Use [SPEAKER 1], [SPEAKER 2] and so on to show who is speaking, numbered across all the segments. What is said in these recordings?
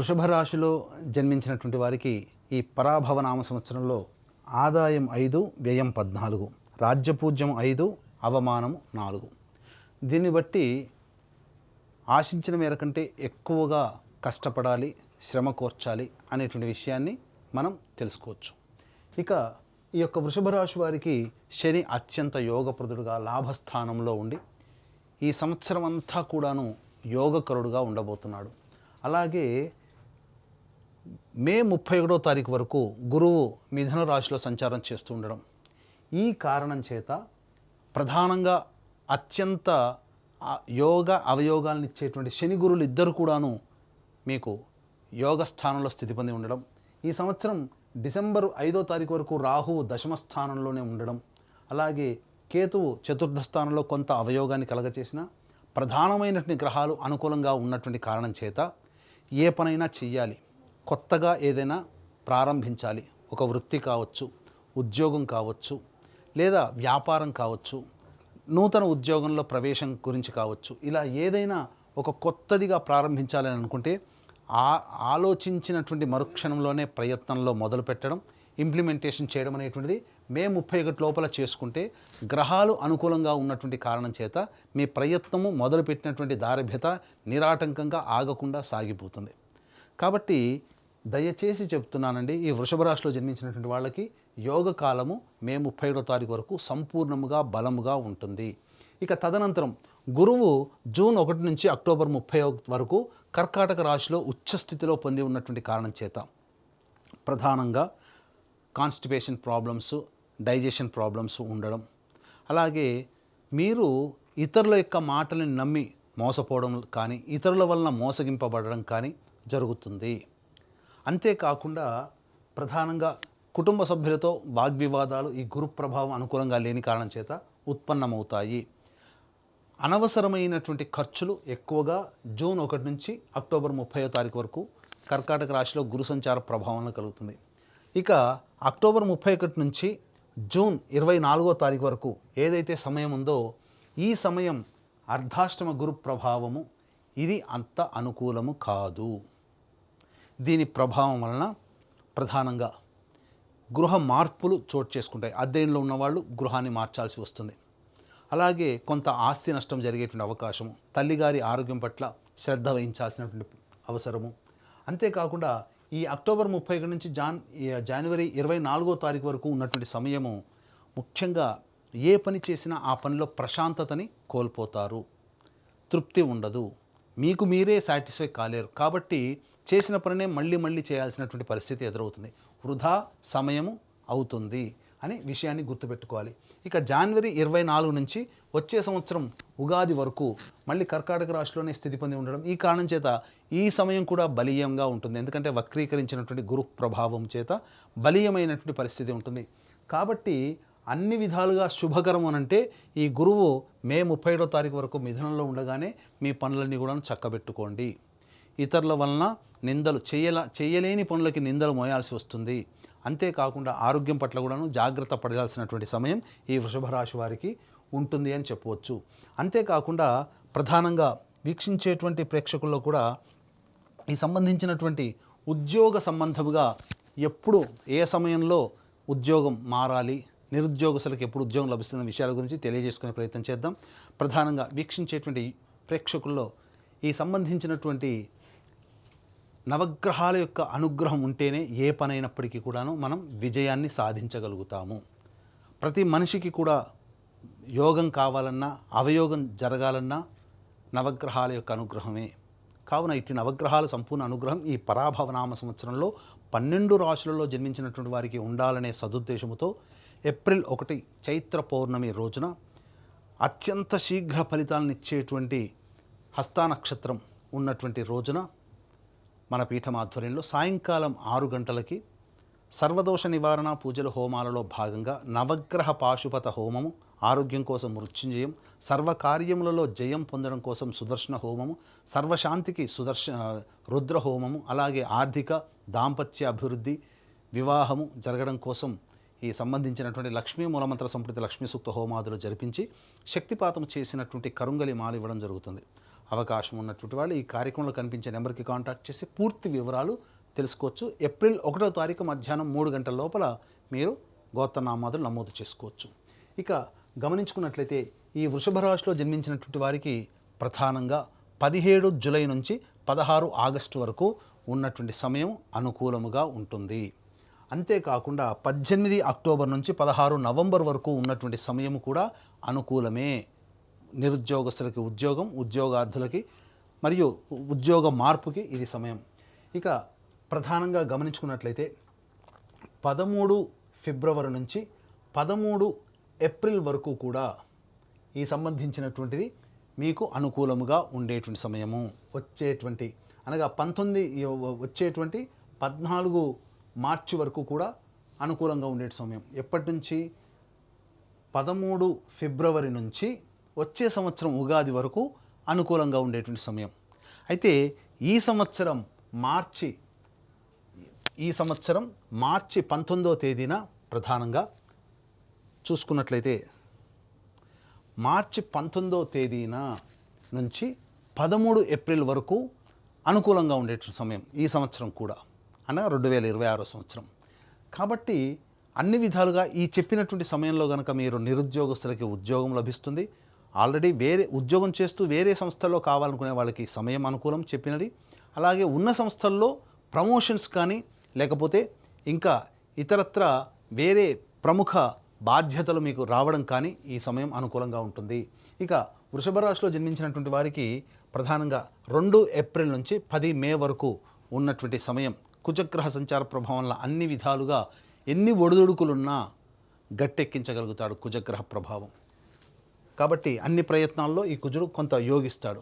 [SPEAKER 1] వృషభ రాశిలో జన్మించినటువంటి వారికి ఈ పరాభవ నామ సంవత్సరంలో ఆదాయం 5, వ్యయం 14, రాజ్యపూజ్యం 5, అవమానం 4. దీన్ని బట్టి ఆశించిన మేర కంటే ఎక్కువగా కష్టపడాలి, శ్రమ కోర్చాలి అనేటువంటి విషయాన్ని మనం తెలుసుకోవచ్చు. ఇక ఈ యొక్క వృషభ రాశి వారికి శని అత్యంత యోగప్రదుడుగా లాభస్థానంలో ఉండి ఈ సంవత్సరం అంతా కూడాను యోగకరుడుగా ఉండబోతున్నాడు. అలాగే మే 31వ తారీఖు వరకు గురువు మిథున రాశిలో సంచారం చేస్తూ ఉండడం, ఈ కారణం చేత ప్రధానంగా అత్యంత యోగ అవయోగాలను ఇచ్చేటువంటి శని గురువులు ఇద్దరు కూడాను మీకు యోగ స్థానంలో స్థితి పొంది ఉండడం, ఈ సంవత్సరం డిసెంబర్ 5వ తారీఖు వరకు రాహువు దశమ స్థానంలోనే ఉండడం, అలాగే కేతువు చతుర్థ స్థానంలో కొంత అవయోగాన్ని కలగచేసిన ప్రధానమైనటువంటి గ్రహాలు అనుకూలంగా ఉన్నటువంటి కారణం చేత ఏ పనైనా చెయ్యాలి, కొత్తగా ఏదైనా ప్రారంభించాలి, ఒక వృత్తి కావచ్చు, ఉద్యోగం కావచ్చు, లేదా వ్యాపారం కావచ్చు, నూతన ఉద్యోగంలో ప్రవేశం గురించి కావచ్చు, ఇలా ఏదైనా ఒక కొత్తదిగా ప్రారంభించాలని అనుకుంటే ఆలోచించినటువంటి మరుక్షణంలోనే ప్రయత్నంలో మొదలు పెట్టడం, ఇంప్లిమెంటేషన్ చేయడం అనేటువంటిది మే 31 లోపల చేసుకుంటే గ్రహాలు అనుకూలంగా ఉన్నటువంటి కారణం చేత మీ ప్రయత్నము మొదలుపెట్టినటువంటి దారభ్యత నిరాటంకంగా ఆగకుండా సాగిపోతుంది. కాబట్టి దయచేసి చెప్తున్నానండి, ఈ వృషభ రాశిలో జన్మించినటువంటి వాళ్ళకి యోగ కాలము మే 31వ తారీఖు వరకు సంపూర్ణముగా బలముగా ఉంటుంది. ఇక తదనంతరం గురువు జూన్ 1 నుంచి అక్టోబర్ 30 వరకు కర్కాటక రాశిలో ఉచ్చస్థితిలో పొంది ఉన్నటువంటి కారణం చేత ప్రధానంగా కాన్స్టిపేషన్ ప్రాబ్లమ్స్, డైజెషన్ ప్రాబ్లమ్స్ ఉండడం, అలాగే మీరు ఇతరుల యొక్క మాటలను నమ్మి మోసపోవడం కానీ, ఇతరుల వలన మోసగింపబడడం కానీ జరుగుతుంది. అంతేకాకుండా ప్రధానంగా కుటుంబ సభ్యులతో వాగ్వివాదాలు ఈ గురు ప్రభావం అనుకూలంగా లేని కారణం చేత ఉత్పన్నమవుతాయి. అనవసరమైనటువంటి ఖర్చులు ఎక్కువగా జూన్ 1 నుంచి అక్టోబర్ 30వ తారీఖు వరకు కర్కాటక రాశిలో గురు సంచార ప్రభావంలో కలుగుతుంది. ఇక అక్టోబర్ 31 నుంచి జూన్ 24వ తారీఖు వరకు ఏదైతే సమయం ఉందో ఈ సమయం అర్ధాష్టమ గురు ప్రభావము, ఇది అంత అనుకూలము కాదు. దీని ప్రభావం వలన ప్రధానంగా గృహ మార్పులు చోటు చేసుకుంటాయి. అద్దెంలో ఉన్నవాళ్ళు గృహాన్ని మార్చాల్సి వస్తుంది. అలాగే కొంత ఆస్తి నష్టం జరిగేటువంటి అవకాశము, తల్లిగారి ఆరోగ్యం పట్ల శ్రద్ధ వహించాల్సినటువంటి అవసరము. అంతేకాకుండా ఈ అక్టోబర్ 31 నుంచి జనవరి 24వ తారీఖు వరకు ఉన్నటువంటి సమయము ముఖ్యంగా ఏ పని చేసినా ఆ పనిలో ప్రశాంతతని కోల్పోతారు, తృప్తి ఉండదు, మీకు మీరే సాటిస్ఫై కాలేరు. కాబట్టి చేసిన పనినే మళ్ళీ చేయాల్సినటువంటి పరిస్థితి ఎదురవుతుంది, వృధా సమయము అవుతుంది అనే విషయాన్ని గుర్తుపెట్టుకోవాలి. ఇక జనవరి 24 నుంచి వచ్చే సంవత్సరం ఉగాది వరకు మళ్ళీ కర్కాటక రాశిలోనే స్థితి పొంది ఉండడం, ఈ కారణం చేత ఈ సమయం కూడా బలీయంగా ఉంటుంది. ఎందుకంటే వక్రీకరించినటువంటి గురు ప్రభావం చేత బలీయమైనటువంటి పరిస్థితి ఉంటుంది. కాబట్టి అన్ని విధాలుగా శుభకరం అనంటే ఈ గురువు మే 31వ తారీఖు వరకు మిథునంలో ఉండగానే మీ పనులన్నీ కూడా చక్కబెట్టుకోండి. ఇతరుల వలన నిందలు చేయలేని పనులకి నిందలు మోయాల్సి వస్తుంది. అంతేకాకుండా ఆరోగ్యం పట్ల కూడాను జాగ్రత్త పడాల్సినటువంటి సమయం ఈ వృషభ రాశి వారికి ఉంటుంది అని చెప్పవచ్చు. అంతేకాకుండా ప్రధానంగా వీక్షించేటువంటి ప్రేక్షకుల్లో కూడా ఈ సంబంధించినటువంటి ఉద్యోగ సంబంధముగా ఎప్పుడు ఏ సమయంలో ఉద్యోగం మారాలి, నిరుద్యోగస్తులకు ఎప్పుడు ఉద్యోగం లభిస్తున్న విషయాల గురించి తెలియజేసుకునే ప్రయత్నం చేద్దాం. ప్రధానంగా వీక్షించేటువంటి ప్రేక్షకుల్లో ఈ సంబంధించినటువంటి నవగ్రహాల యొక్క అనుగ్రహం ఉంటేనే ఏ పనైనప్పటికీ కూడాను మనం విజయాన్ని సాధించగలుగుతాము. ప్రతి మనిషికి కూడా యోగం కావాలన్నా, అవయోగం జరగాలన్నా నవగ్రహాల యొక్క అనుగ్రహమే. కావున ఇట్టి నవగ్రహాల సంపూర్ణ అనుగ్రహం ఈ పరాభవనామ సంవత్సరంలో 12 రాశులలో జన్మించినటువంటి వారికి ఉండాలనే సదుద్దేశముతో ఏప్రిల్ 1 చైత్ర పౌర్ణమి రోజున అత్యంత శీఘ్ర ఫలితాలను ఇచ్చేటువంటి హస్త నక్షత్రం ఉన్నటువంటి రోజున మన పీఠం ఆధ్వర్యంలో సాయంకాలం 6 గంటలకి సర్వదోష నివారణ పూజల హోమాలలో భాగంగా నవగ్రహ పాశుపత హోమము, ఆరోగ్యం కోసం మృత్యుంజయం, సర్వకార్యములలో జయం పొందడం కోసం సుదర్శన హోమము, సర్వశాంతికి రుద్ర హోమము, అలాగే ఆర్థిక దాంపత్య అభివృద్ధి, వివాహము జరగడం కోసం ఈ సంబంధించినటువంటి లక్ష్మీ మూలమంత్ర సంప్రతి లక్ష్మీ సూక్త హోమాదులు జరిపించి శక్తిపాతం చేసినటువంటి కరుంగలి మాల ఇవ్వడం జరుగుతుంది. అవకాశం ఉన్నటువంటి వాళ్ళు ఈ కార్యక్రమంలో కనిపించే నెంబర్కి కాంటాక్ట్ చేసి పూర్తి వివరాలు తెలుసుకోవచ్చు. ఏప్రిల్ 1వ తారీఖు మధ్యాహ్నం 3 గంటల లోపల మీరు గోత్రనామాదులు నమోదు చేసుకోవచ్చు. ఇక గమనించుకున్నట్లయితే ఈ వృషభ రాశిలో జన్మించినటువంటి వారికి ప్రధానంగా 17 జూలై నుంచి 16 ఆగస్టు వరకు ఉన్నటువంటి సమయం అనుకూలముగా ఉంటుంది. అంతేకాకుండా 18 అక్టోబర్ నుంచి 16 నవంబర్ వరకు ఉన్నటువంటి సమయం కూడా అనుకూలమే. నిరుద్యోగస్తులకి ఉద్యోగం, ఉద్యోగార్థులకి మరియు ఉద్యోగ మార్పుకి ఇది సమయం. ఇక ప్రధానంగా గమనించుకున్నట్లయితే 13 ఫిబ్రవరి నుంచి 13 ఏప్రిల్ వరకు కూడా ఈ సంబంధించినటువంటిది మీకు అనుకూలముగా ఉండేటువంటి సమయము. అనగా 14 మార్చి వరకు కూడా అనుకూలంగా ఉండే సమయం. ఎప్పటి నుంచి? 13 ఫిబ్రవరి నుంచి వచ్చే సంవత్సరం ఉగాది వరకు అనుకూలంగా ఉండేటువంటి సమయం. అయితే ఈ సంవత్సరం మార్చి 19వ తేదీన ప్రధానంగా చూసుకున్నట్లయితే మార్చి 19వ తేదీన నుంచి 13 ఏప్రిల్ వరకు అనుకూలంగా ఉండేటువంటి సమయం ఈ సంవత్సరం కూడా, అనగా 2026 సంవత్సరం. కాబట్టి అన్ని విధాలుగా ఈ చెప్పినటువంటి సమయంలో కనుక మీరు నిరుద్యోగస్తులకి ఉద్యోగం లభిస్తుంది. ఆల్రెడీ వేరే ఉద్యోగం చేస్తూ వేరే సంస్థల్లో కావాలనుకునే వాళ్ళకి సమయం అనుకూలం చెప్పినది. అలాగే ఉన్న సంస్థల్లో ప్రమోషన్స్ కానీ లేకపోతే ఇంకా ఇతరత్ర వేరే ప్రముఖ బాధ్యతలు మీకు రావడం కానీ ఈ సమయం అనుకూలంగా ఉంటుంది. ఇక వృషభ రాశిలో జన్మించినటువంటి వారికి ప్రధానంగా 2 ఏప్రిల్ నుంచి 10 మే వరకు ఉన్నటువంటి సమయం కుజగ్రహ సంచార ప్రభావంలో అన్ని విధాలుగా ఎన్ని ఒడిదుడుకులున్నా గట్టెక్కించగలుగుతాడు కుజగ్రహ ప్రభావం. కాబట్టి అన్ని ప్రయత్నాల్లో ఈ కుజుడు కొంత యోగిస్తాడు.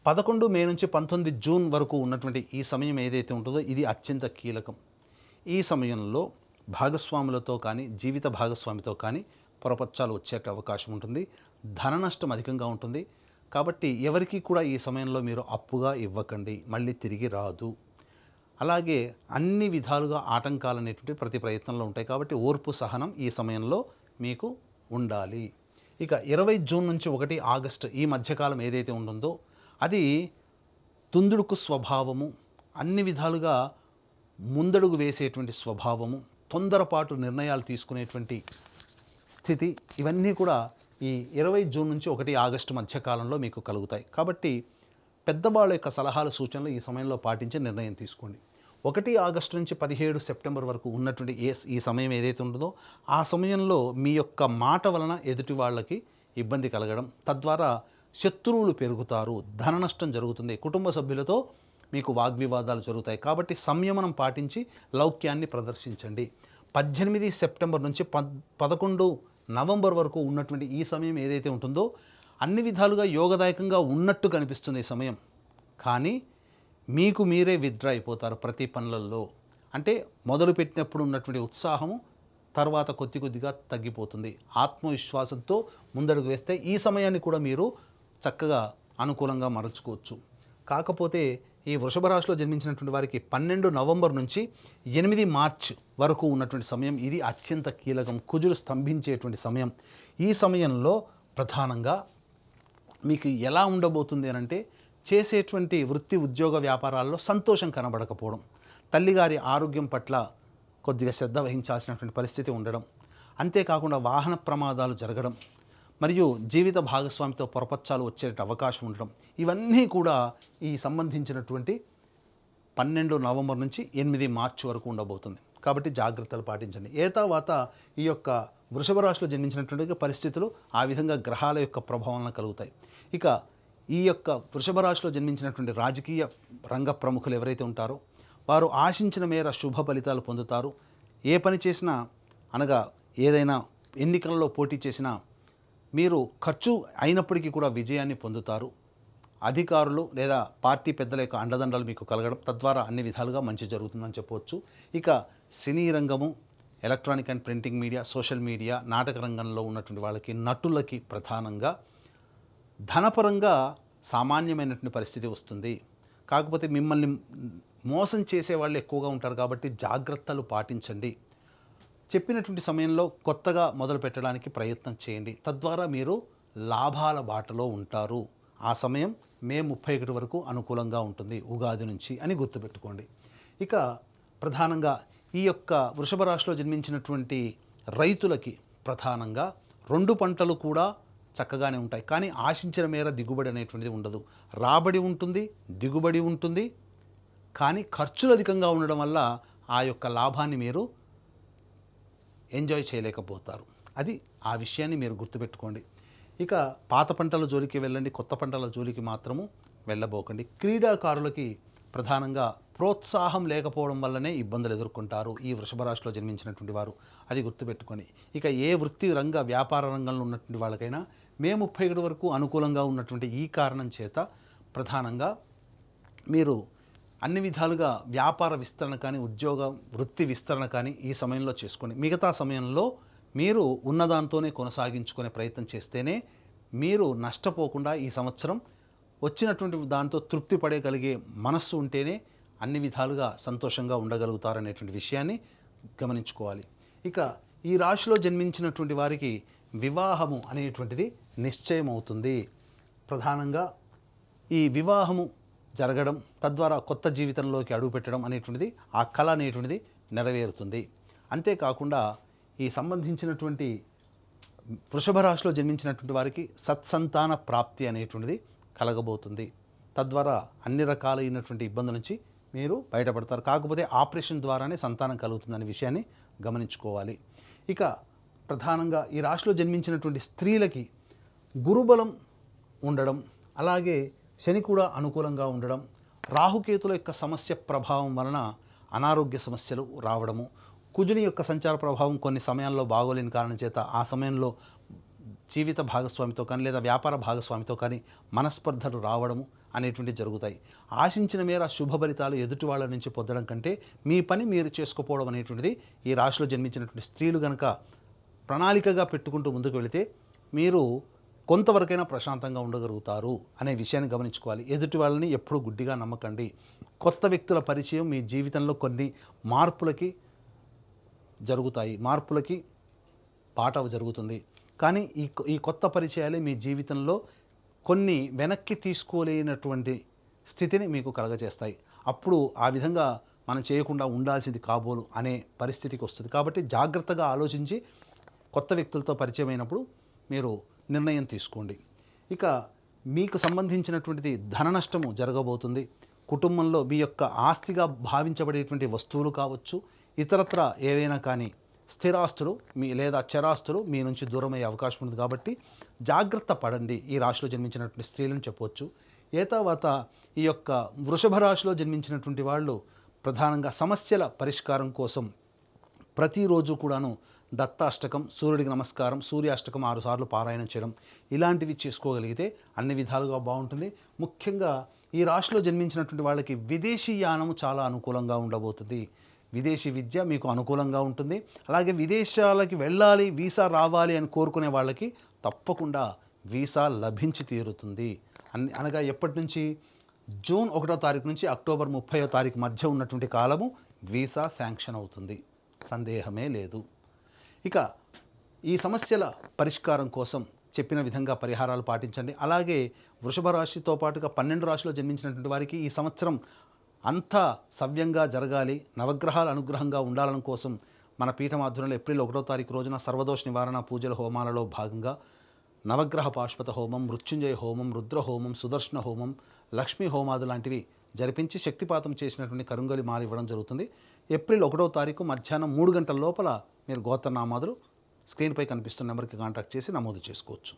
[SPEAKER 1] 11 మే నుంచి 19 జూన్ వరకు ఉన్నటువంటి ఈ సమయం ఏదైతే ఉంటుందో ఇది అత్యంత కీలకం. ఈ సమయంలో భాగస్వాములతో కానీ జీవిత భాగస్వామితో కానీ పొరపచ్చాలు వచ్చే అవకాశం ఉంటుంది. ధన నష్టం అధికంగా ఉంటుంది. కాబట్టి ఎవరికి కూడా ఈ సమయంలో మీరు అప్పుగా ఇవ్వకండి, మళ్ళీ తిరిగి రాదు. అలాగే అన్ని విధాలుగా ఆటంకాలు అనేటువంటి ప్రతి ప్రయత్నంలో ఉంటాయి. కాబట్టి ఓర్పు సహనం ఈ సమయంలో మీకు ఉండాలి. ఇక 20 జూన్ నుంచి 1 ఆగస్టు ఈ మధ్యకాలం ఏదైతే ఉంటుందో అది తుందుడుకు స్వభావము, అన్ని విధాలుగా ముందడుగు వేసేటువంటి స్వభావము, తొందరపాటు నిర్ణయాలు తీసుకునేటువంటి స్థితి, ఇవన్నీ కూడా ఈ 20 జూన్ నుంచి 1 ఆగస్టు మధ్యకాలంలో మీకు కలుగుతాయి. కాబట్టి పెద్దవాళ్ళ యొక్క సలహాలు సూచనలు ఈ సమయంలో పాటించి నిర్ణయం తీసుకోండి. 1 ఆగస్టు నుంచి 17 సెప్టెంబర్ వరకు ఉన్నటువంటి ఈ సమయం ఏదైతే ఉంటుందో ఆ సమయంలో మీ యొక్క మాట వలన ఎదుటి వాళ్ళకి ఇబ్బంది కలగడం, తద్వారా శత్రువులు పెరుగుతారు, ధన నష్టం జరుగుతుంది, కుటుంబ సభ్యులతో మీకు వాగ్వివాదాలు జరుగుతాయి. కాబట్టి సంయమనం పాటించి లౌక్యాన్ని ప్రదర్శించండి. 18 సెప్టెంబర్ నుంచి 11 నవంబర్ వరకు ఉన్నటువంటి ఈ సమయం ఏదైతే ఉంటుందో అన్ని విధాలుగా యోగదాయకంగా ఉన్నట్టు కనిపిస్తుంది ఈ సమయం. కానీ మీకు మీరే విత్డ్రా అయిపోతారు ప్రతి పనులలో. అంటే మొదలుపెట్టినప్పుడు ఉన్నటువంటి ఉత్సాహము తర్వాత కొద్దిగా తగ్గిపోతుంది. ఆత్మవిశ్వాసంతో ముందడుగు వేస్తే ఈ సమయాన్ని కూడా మీరు చక్కగా అనుకూలంగా మరల్చుకోవచ్చు. కాకపోతే ఈ వృషభ రాశిలో జన్మించినటువంటి వారికి 12 నవంబర్ నుంచి 8 మార్చ్ వరకు ఉన్నటువంటి సమయం ఇది అత్యంత కీలకం. కుజుడు స్తంభించేటువంటి సమయం. ఈ సమయంలో ప్రధానంగా మీకు ఎలా ఉండబోతుంది అనంటే చేసేటువంటి వృత్తి ఉద్యోగ వ్యాపారాల్లో సంతోషం కనబడకపోవడం, తల్లిగారి ఆరోగ్యం పట్ల కొద్దిగా శ్రద్ధ వహించాల్సినటువంటి పరిస్థితి ఉండడం, అంతేకాకుండా వాహన ప్రమాదాలు జరగడం మరియు జీవిత భాగస్వామితో పొరపచ్చాలు వచ్చే అవకాశం ఉండడం, ఇవన్నీ కూడా ఈ సంబంధించినటువంటి 12 నవంబర్ నుంచి 8 మార్చి వరకు ఉండబోతుంది. కాబట్టి జాగ్రత్తలు పాటించండి. తర్వాత ఈ యొక్క వృషభ రాశిలో జన్మించినటువంటి పరిస్థితులు ఆ విధంగా గ్రహాల యొక్క ప్రభావాలను కలుగుతాయి. ఇక ఈ యొక్క వృషభ రాశిలో జన్మించినటువంటి రాజకీయ రంగ ప్రముఖులు ఎవరైతే ఉంటారో వారు ఆశించిన మేర శుభ ఫలితాలు పొందుతారు. ఏ పని చేసినా అనగా ఏదైనా ఎన్నికలలో పోటీ చేసినా మీరు ఖర్చు అయినప్పటికీ కూడా విజయాన్ని పొందుతారు. అధికారులు లేదా పార్టీ పెద్దల యొక్క అండదండలు మీకు కలగడం, తద్వారా అన్ని విధాలుగా మంచి జరుగుతుందని చెప్పవచ్చు. ఇక సినీ రంగము, electronic and printing media, social media, నాటక రంగంలో ఉన్నటువంటి వాళ్ళకి, నటులకి ప్రధానంగా ధనపరంగా సామాన్యమైనటువంటి పరిస్థితి వస్తుంది. కాకపోతే మిమ్మల్ని మోసం చేసే వాళ్ళు ఎక్కువగా ఉంటారు కాబట్టి జాగ్రత్తలు పాటించండి. చెప్పినటువంటి సమయంలో కొత్తగా మొదలు పెట్టడానికి ప్రయత్నం చేయండి. తద్వారా మీరు లాభాల బాటలో ఉంటారు. ఆ సమయం మే 31 వరకు అనుకూలంగా ఉంటుంది ఉగాది నుంచి అని గుర్తుపెట్టుకోండి. ఇక ప్రధానంగా ఈ యొక్క వృషభ రాశిలో జన్మించినటువంటి రైతులకి ప్రధానంగా 2 పంటలు కూడా చక్కగానే ఉంటాయి. కానీ ఆశించిన మేర దిగుబడి అనేటువంటిది ఉండదు. రాబడి ఉంటుంది, దిగుబడి ఉంటుంది, కానీ ఖర్చులు అధికంగా ఉండడం వల్ల ఆ యొక్క లాభాన్ని మీరు ఎంజాయ్ చేయలేకపోతారు. అది ఆ విషయాన్ని మీరు గుర్తుపెట్టుకోండి. ఇక పాత పంటల జోలికి వెళ్ళండి, కొత్త పంటల జోలికి మాత్రము వెళ్ళబోకండి. క్రీడాకారులకి ప్రధానంగా ప్రోత్సాహం లేకపోవడం వల్లనే ఇబ్బందులు ఎదుర్కొంటారు ఈ వృషభ రాశిలో జన్మించినటువంటి వారు. అది గుర్తుపెట్టుకోండి. ఇక ఏ వృత్తి రంగ వ్యాపార రంగంలో ఉన్నటువంటి వాళ్ళకైనా మే 31 వరకు అనుకూలంగా ఉన్నటువంటి ఈ కారణం చేత ప్రధానంగా మీరు అన్ని విధాలుగా వ్యాపార విస్తరణ కానీ ఉద్యోగ వృత్తి విస్తరణ కానీ ఈ సమయంలో చేసుకోండి. మిగతా సమయంలో మీరు ఉన్నదాంతోనే కొనసాగించుకునే ప్రయత్నం చేస్తేనే మీరు నష్టపోకుండా ఈ సంవత్సరం వచ్చినటువంటి దాంతో తృప్తి పడగలిగే మనస్సు ఉంటేనే అన్ని విధాలుగా సంతోషంగా ఉండగలుగుతారనేటువంటి విషయాన్ని గమనించుకోవాలి. ఇక ఈ రాశిలో జన్మించినటువంటి వారికి వివాహము అనేటువంటిది నిశ్చయం అవుతుంది. ప్రధానంగా ఈ వివాహము జరగడం తద్వారా కొత్త జీవితంలోకి అడుగుపెట్టడం అనేటువంటిది ఆ కళ అనేటువంటిది నెరవేరుతుంది. అంతేకాకుండా ఈ సంబంధించినటువంటి వృషభ రాశిలో జన్మించినటువంటి వారికి సత్సంతాన ప్రాప్తి అనేటువంటిది కలగబోతుంది. తద్వారా అన్ని రకాలైనటువంటి ఇబ్బందుల నుంచి మీరు బయటపడతారు. కాకపోతే ఆపరేషన్ ద్వారానే సంతానం కలుగుతుందనే విషయాన్ని గమనించుకోవాలి. ఇక ప్రధానంగా ఈ రాశిలో జన్మించినటువంటి స్త్రీలకి గురుబలం ఉండడం, అలాగే శని కూడా అనుకూలంగా ఉండడం, రాహుకేతుల యొక్క సమస్య ప్రభావం వలన అనారోగ్య సమస్యలు రావడము, కుజుని యొక్క సంచార ప్రభావం కొన్ని సమయాల్లో బాగోలేని కారణం చేత ఆ సమయంలో జీవిత భాగస్వామితో కానీ లేదా వ్యాపార భాగస్వామితో కానీ మనస్పర్ధలు రావడము అనేటువంటి జరుగుతాయి. ఆశించిన మేర శుభ ఫలితాలు ఎదుటి వాళ్ళ నుంచి పొందడం కంటే మీ పని మీరు చేసుకోకపోవడం అనేటువంటిది ఈ రాశిలో జన్మించినటువంటి స్త్రీలు కనుక ప్రణాళికగా పెట్టుకుంటూ ముందుకు వెళితే మీరు కొంతవరకైనా ప్రశాంతంగా ఉండగలుగుతారు అనే విషయాన్ని గమనించుకోవాలి. ఎదుటి వాళ్ళని ఎప్పుడూ గుడ్డిగా నమ్మకండి. కొత్త వ్యక్తుల పరిచయం మీ జీవితంలో కొన్ని మార్పులకి పాఠం జరుగుతుంది. కానీ ఈ కొత్త పరిచయాలే మీ జీవితంలో కొన్ని వెనక్కి తీసుకోలేనటువంటి స్థితిని మీకు కలగజేస్తాయి. అప్పుడు ఆ విధంగా మనం చేయకుండా ఉండాల్సింది కాబోలు అనే పరిస్థితికి వస్తుంది. కాబట్టి జాగ్రత్తగా ఆలోచించి కొత్త వ్యక్తులతో పరిచయం అయినప్పుడు మీరు నిర్ణయం తీసుకోండి. ఇక మీకు సంబంధించినటువంటిది ధన నష్టము జరగబోతుంది. కుటుంబంలో మీ యొక్క ఆస్తిగా భావించబడేటువంటి వస్తువులు కావచ్చు, ఇతరత్ర ఏవైనా కానీ స్థిరాస్తులు లేదా చరాస్తులు మీ నుంచి దూరమయ్యే అవకాశం ఉంది. కాబట్టి జాగ్రత్త పడండి ఈ రాశిలో జన్మించినటువంటి స్త్రీలను చెప్పవచ్చు. తర్వాత ఈ యొక్క వృషభ రాశిలో జన్మించినటువంటి వాళ్ళు ప్రధానంగా సమస్యల పరిష్కారం కోసం ప్రతిరోజు కూడాను దత్తాష్టకం, సూర్యుడికి నమస్కారం, సూర్యాష్టకం 6 సార్లు పారాయణం చేయడం ఇలాంటివి చేసుకోగలిగితే అన్ని విధాలుగా బాగుంటుంది. ముఖ్యంగా ఈ రాశిలో జన్మించినటువంటి వాళ్ళకి విదేశీ యానం చాలా అనుకూలంగా ఉండబోతుంది. విదేశీ విద్య మీకు అనుకూలంగా ఉంటుంది. అలాగే విదేశాలకి వెళ్ళాలి, వీసా రావాలి అని కోరుకునే వాళ్ళకి తప్పకుండా వీసా లభించి తీరుతుంది. అనగా ఎప్పటి నుంచి? జూన్ 1వ తారీఖు నుంచి అక్టోబర్ 30వ తారీఖు మధ్య ఉన్నటువంటి కాలము వీసా శాంక్షన్ అవుతుంది, సందేహమే లేదు. ఇక ఈ సమస్యల పరిష్కారం కోసం చెప్పిన విధంగా పరిహారాలు పాటించండి. అలాగే వృషభ రాశితో పాటుగా 12 రాశిలో జన్మించినటువంటి వారికి ఈ సంవత్సరం అంతా సవ్యంగా జరగాలి, నవగ్రహాల అనుగ్రహంగా ఉండాలని కోసం మన పీఠం ఆధ్వర్యంలో ఏప్రిల్ 1వ తారీఖు రోజున సర్వదోష నివారణ పూజల హోమాలలో భాగంగా నవగ్రహ పాశుపత హోమం, మృత్యుంజయ హోమం, రుద్ర హోమం, సుదర్శన హోమం, లక్ష్మీ హోమాదు లాంటివి జరిపించి శక్తిపాతం చేసినటువంటి కరుంగలి మాల ఇవ్వడం జరుగుతుంది. ఏప్రిల్ 1వ తారీఖు మధ్యాహ్నం 3 గంటల లోపల మీరు గోత్రనామాదులు స్క్రీన్పై కనిపిస్తున్న నెంబర్కి కాంటాక్ట్ చేసి నమోదు చేసుకోవచ్చు.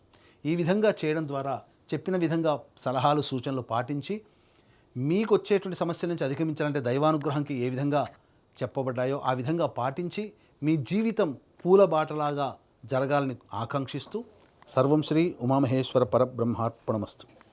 [SPEAKER 1] ఈ విధంగా చేయడం ద్వారా చెప్పిన విధంగా సలహాలు సూచనలు పాటించి మీకు వచ్చేటువంటి సమస్యల నుంచి అధిగమించాలంటే దైవానుగ్రహంకి ఏ విధంగా చెప్పబడ్డాయో ఆ విధంగా పాటించి మీ జీవితం పూల బాటలాగా జరగాలని ఆకాంక్షిస్తూ సర్వం శ్రీ ఉమామహేశ్వర పరబ్రహ్మార్పణమస్తు.